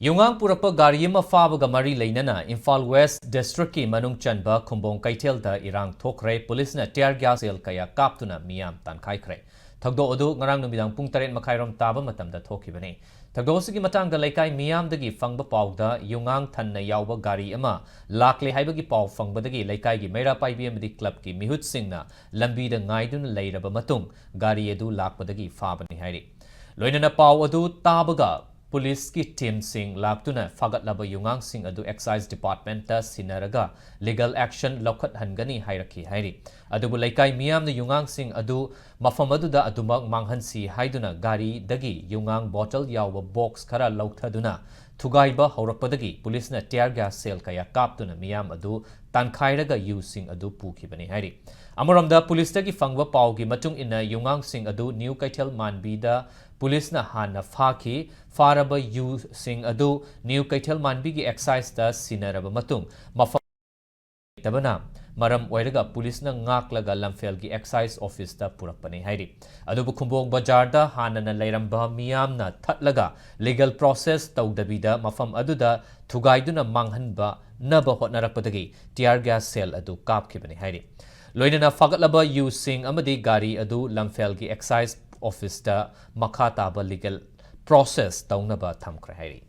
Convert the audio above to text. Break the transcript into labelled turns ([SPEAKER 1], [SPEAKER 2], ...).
[SPEAKER 1] Yungang purapa gari ma fabaga mari leinana Imphal West District ki manung chanba Khumbong Kaitel da irang thokre police na tear gas sel kaya kaptuna miyam tankai kre thagdo odu ngarang numidang pung 8 makhairom taba matamda thokibani thagdo sigi matangda laikai miyam dagi fangba pawda yungang thanna yawba gari ama lakle haibagi paw fangbadagi laikai gi meira paibi amadi club ki mihut singna lambi da ngaidun leiraba matung gari edu lakpadagi fabani hairi loinana paw odu tabaga Police ki team sing laktuna fagat laba yungang sing adu excise department ta sinaraga legal action lokhat hangani hairaki hairi adubu laikai miyam na yungang sing adu mafam adu da adumak manghansi haiduna gari dagi yungang bottle yawa box khara lauthaduna thugaiba haurakpadagi police na tear gas sel kaya kaptuna miyam adu tankhairaga yu sing adu pukibani hairi amoramda police tagi fangwa pawgi matung ina yungang sing adu new kaitel manbi da police na hanna faki faraba yu sing adu new kaitel manbi gi excise ta sinaraba matung mafam tabana maram oiraga police na ngaklaga lamfel gi excise office ta purakpani hairi adubu Khumbong Bazar da hanna na leiramba miyam na thatlaga legal process tawdabida mafam aduda thugaiduna manghanba naba hotnarakpadagi tear gas cell adu kapkhibani hairi loinana fagatlaba yu sing amadi gari adu lamfel gi excise office da makha taba legal process taunaba thamkra hairi